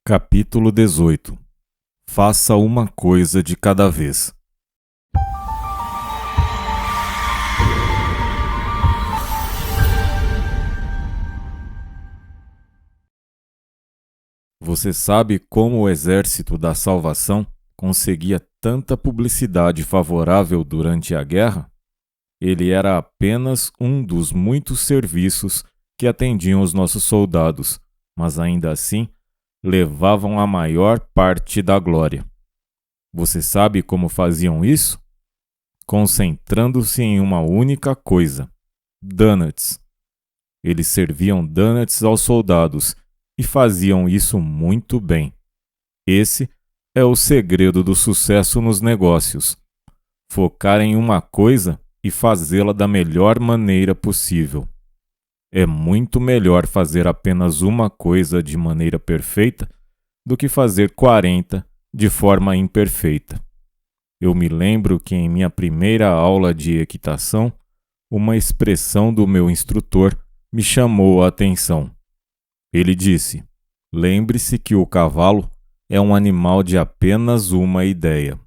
Capítulo 18. Faça uma coisa de cada vez. Você sabe como o Exército da Salvação conseguia tanta publicidade favorável durante a guerra? Ele era apenas um dos muitos serviços que atendiam os nossos soldados, mas ainda assim levavam a maior parte da glória. Você sabe como faziam isso? Concentrando-se em uma única coisa: donuts. Eles serviam donuts aos soldados e faziam isso muito bem. Esse é o segredo do sucesso nos negócios. Focar em uma coisa e fazê-la da melhor maneira possível. É muito melhor fazer apenas uma coisa de maneira perfeita do que fazer 40 de forma imperfeita. Eu me lembro que em minha primeira aula de equitação, uma expressão do meu instrutor me chamou a atenção. Ele disse: "Lembre-se que o cavalo é um animal de apenas uma ideia.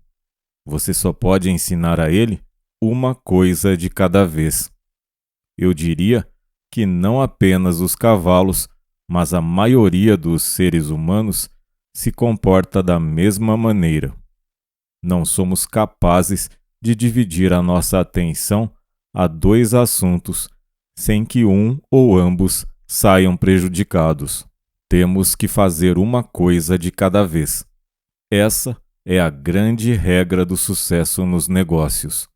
Você só pode ensinar a ele uma coisa de cada vez." Eu diria que não apenas os cavalos, mas a maioria dos seres humanos se comporta da mesma maneira. Não somos capazes de dividir a nossa atenção a dois assuntos sem que um ou ambos saiam prejudicados. Temos que fazer uma coisa de cada vez. Essa é a grande regra do sucesso nos negócios.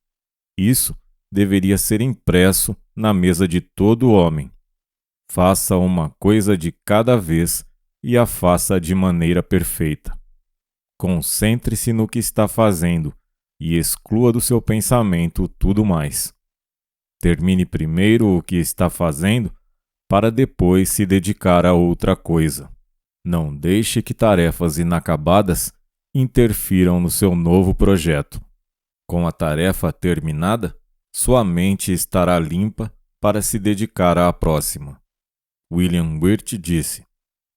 Isso deveria ser impresso na mesa de todo homem. Faça uma coisa de cada vez e a faça de maneira perfeita. Concentre-se no que está fazendo e exclua do seu pensamento tudo mais. Termine primeiro o que está fazendo para depois se dedicar a outra coisa. Não deixe que tarefas inacabadas interfiram no seu novo projeto. Com a tarefa terminada, sua mente estará limpa para se dedicar à próxima. William Wirt disse: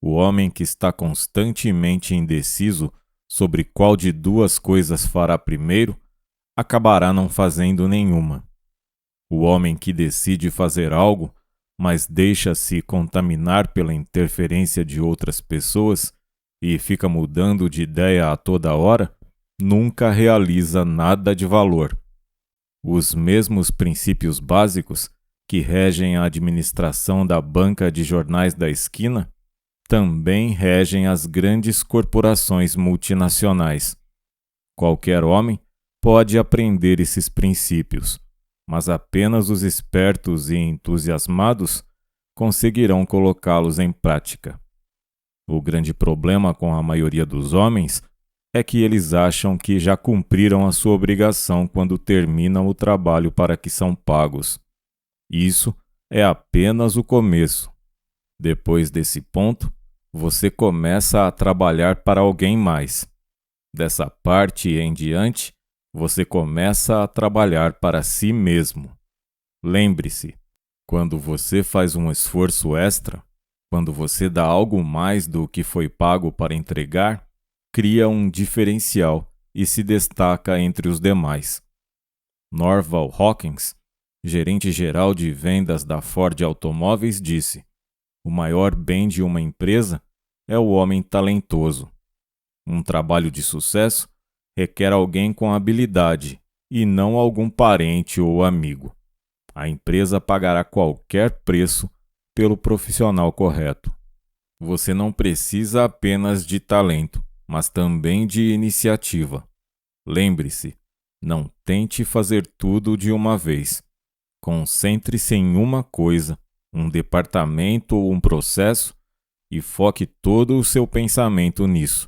"O homem que está constantemente indeciso sobre qual de duas coisas fará primeiro, acabará não fazendo nenhuma. O homem que decide fazer algo, mas deixa-se contaminar pela interferência de outras pessoas e fica mudando de ideia a toda hora, nunca realiza nada de valor." Os mesmos princípios básicos que regem a administração da banca de jornais da esquina também regem as grandes corporações multinacionais. Qualquer homem pode aprender esses princípios, mas apenas os espertos e entusiasmados conseguirão colocá-los em prática. O grande problema com a maioria dos homens é que eles acham que já cumpriram a sua obrigação quando terminam o trabalho para que são pagos. Isso é apenas o começo. Depois desse ponto, você começa a trabalhar para alguém mais. Dessa parte em diante, você começa a trabalhar para si mesmo. Lembre-se, quando você faz um esforço extra, quando você dá algo mais do que foi pago para entregar, cria um diferencial e se destaca entre os demais. Norval Hawkins, gerente-geral de vendas da Ford Automóveis, disse: "O maior bem de uma empresa é o homem talentoso. Um trabalho de sucesso requer alguém com habilidade e não algum parente ou amigo. A empresa pagará qualquer preço pelo profissional correto." Você não precisa apenas de talento, mas também de iniciativa. Lembre-se, não tente fazer tudo de uma vez. Concentre-se em uma coisa, um departamento ou um processo e foque todo o seu pensamento nisso.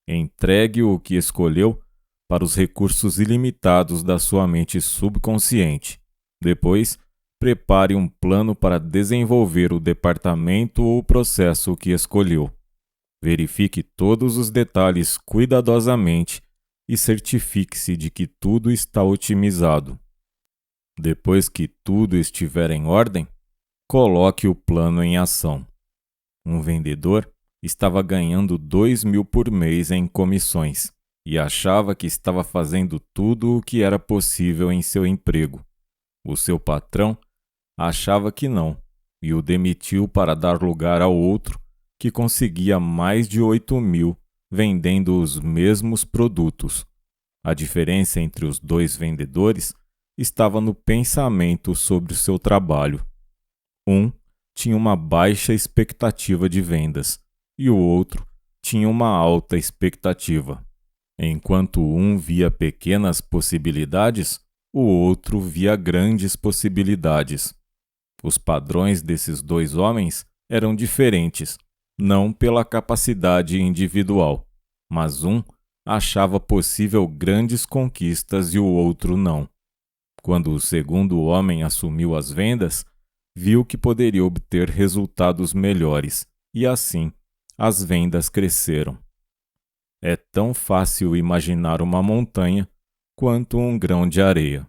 Entregue o que escolheu para os recursos ilimitados da sua mente subconsciente. Depois, prepare um plano para desenvolver o departamento ou o processo que escolheu. Verifique todos os detalhes cuidadosamente e certifique-se de que tudo está otimizado. Depois que tudo estiver em ordem, coloque o plano em ação. Um vendedor estava ganhando 2.000 por mês em comissões e achava que estava fazendo tudo o que era possível em seu emprego. O seu patrão achava que não e o demitiu para dar lugar ao outro que conseguia mais de 8.000 vendendo os mesmos produtos. A diferença entre os dois vendedores estava no pensamento sobre o seu trabalho. Um tinha uma baixa expectativa de vendas e o outro tinha uma alta expectativa. Enquanto um via pequenas possibilidades, o outro via grandes possibilidades. Os padrões desses dois homens eram diferentes, não pela capacidade individual, mas um achava possível grandes conquistas e o outro não. Quando o segundo homem assumiu as vendas, viu que poderia obter resultados melhores e, assim, as vendas cresceram. É tão fácil imaginar uma montanha quanto um grão de areia.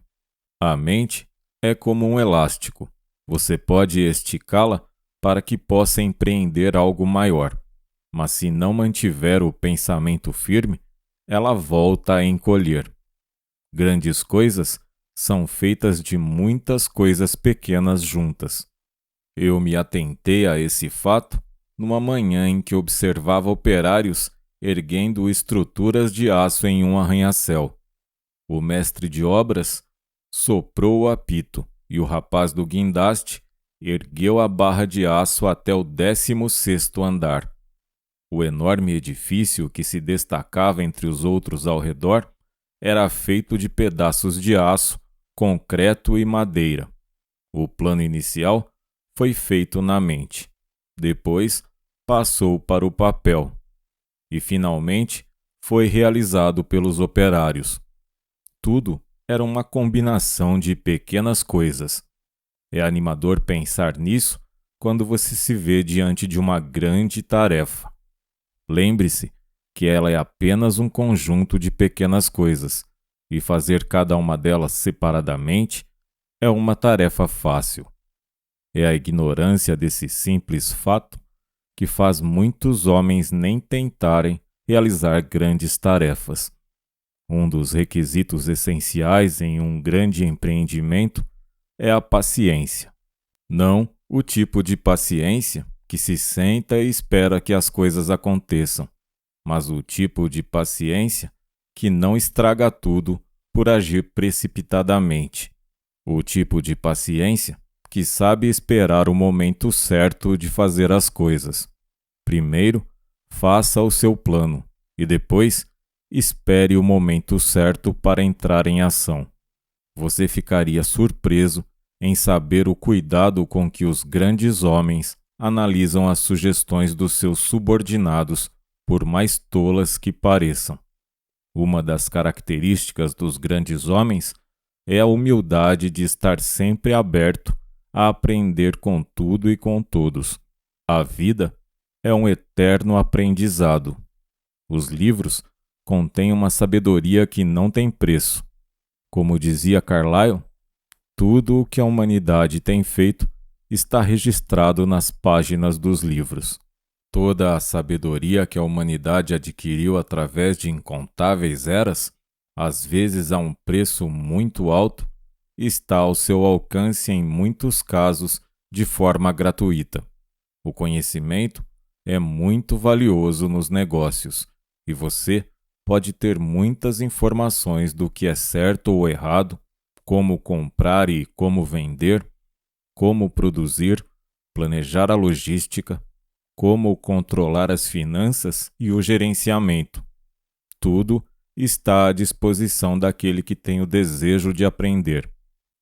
A mente é como um elástico. Você pode esticá-la para que possa empreender algo maior, mas se não mantiver o pensamento firme, ela volta a encolher. Grandes coisas são feitas de muitas coisas pequenas juntas. Eu me atentei a esse fato numa manhã em que observava operários erguendo estruturas de aço em um arranha-céu. O mestre de obras soprou o apito e o rapaz do guindaste ergueu a barra de aço até o 16º andar. O enorme edifício que se destacava entre os outros ao redor era feito de pedaços de aço, concreto e madeira. O plano inicial foi feito na mente. Depois, passou para o papel. E, finalmente, foi realizado pelos operários. Tudo era uma combinação de pequenas coisas. É animador pensar nisso quando você se vê diante de uma grande tarefa. Lembre-se que ela é apenas um conjunto de pequenas coisas, e fazer cada uma delas separadamente é uma tarefa fácil. É a ignorância desse simples fato que faz muitos homens nem tentarem realizar grandes tarefas. Um dos requisitos essenciais em um grande empreendimento é a paciência. Não o tipo de paciência que se senta e espera que as coisas aconteçam, mas o tipo de paciência que não estraga tudo por agir precipitadamente. O tipo de paciência que sabe esperar o momento certo de fazer as coisas. Primeiro, faça o seu plano e depois espere o momento certo para entrar em ação. Você ficaria surpreso em saber o cuidado com que os grandes homens analisam as sugestões dos seus subordinados, por mais tolas que pareçam. Uma das características dos grandes homens é a humildade de estar sempre aberto a aprender com tudo e com todos. A vida é um eterno aprendizado. Os livros contêm uma sabedoria que não tem preço. Como dizia Carlyle, tudo o que a humanidade tem feito está registrado nas páginas dos livros. Toda a sabedoria que a humanidade adquiriu através de incontáveis eras, às vezes a um preço muito alto, está ao seu alcance em muitos casos de forma gratuita. O conhecimento é muito valioso nos negócios e você pode ter muitas informações do que é certo ou errado, como comprar e como vender, como produzir, planejar a logística, como controlar as finanças e o gerenciamento. Tudo está à disposição daquele que tem o desejo de aprender.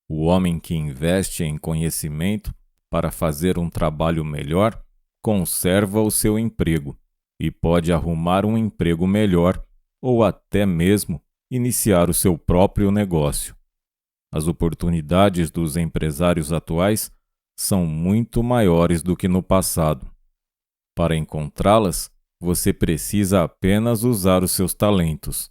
O homem que investe em conhecimento para fazer um trabalho melhor conserva o seu emprego e pode arrumar um emprego melhor ou até mesmo iniciar o seu próprio negócio. As oportunidades dos empresários atuais são muito maiores do que no passado. Para encontrá-las, você precisa apenas usar os seus talentos.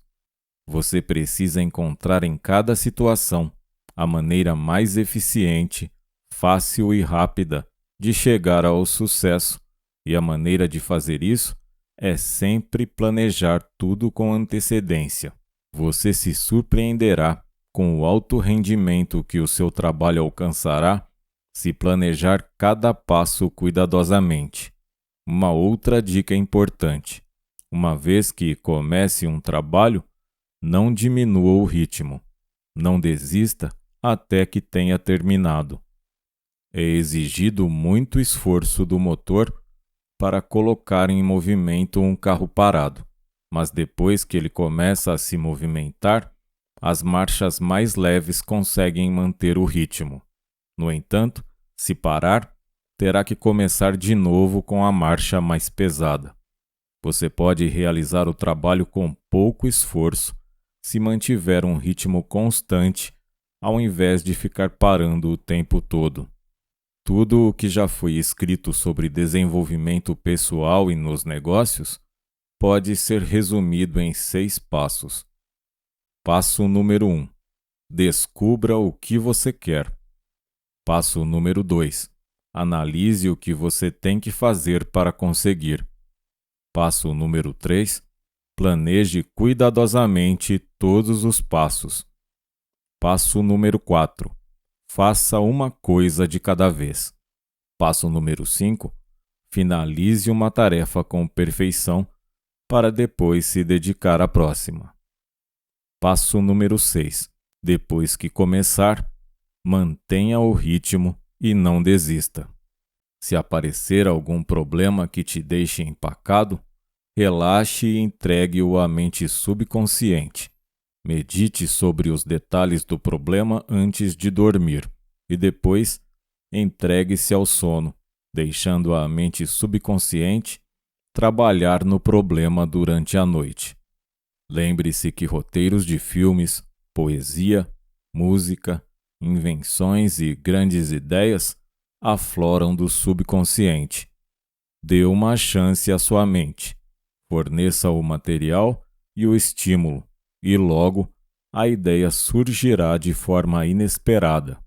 Você precisa encontrar em cada situação a maneira mais eficiente, fácil e rápida de chegar ao sucesso E a maneira de fazer isso é sempre planejar tudo com antecedência. Você se surpreenderá com o alto rendimento que o seu trabalho alcançará se planejar cada passo cuidadosamente. Uma outra dica importante: uma vez que comece um trabalho, não diminua o ritmo. Não desista até que tenha terminado. É exigido muito esforço do motor para colocar em movimento um carro parado, mas depois que ele começa a se movimentar, as marchas mais leves conseguem manter o ritmo. No entanto, se parar, terá que começar de novo com a marcha mais pesada. Você pode realizar o trabalho com pouco esforço se mantiver um ritmo constante, ao invés de ficar parando o tempo todo. Tudo o que já foi escrito sobre desenvolvimento pessoal e nos negócios pode ser resumido em 6 passos. Passo número 1. Descubra o que você quer. Passo número 2. Analise o que você tem que fazer para conseguir. Passo número 3. Planeje cuidadosamente todos os passos. Passo número 4. Faça uma coisa de cada vez. Passo número 5. Finalize uma tarefa com perfeição para depois se dedicar à próxima. Passo número 6. Depois que começar, mantenha o ritmo e não desista. Se aparecer algum problema que te deixe empacado, relaxe e entregue-o à mente subconsciente. Medite sobre os detalhes do problema antes de dormir e depois entregue-se ao sono, deixando a mente subconsciente trabalhar no problema durante a noite. Lembre-se que roteiros de filmes, poesia, música, invenções e grandes ideias afloram do subconsciente. Dê uma chance à sua mente. Forneça o material e o estímulo, e logo a ideia surgirá de forma inesperada.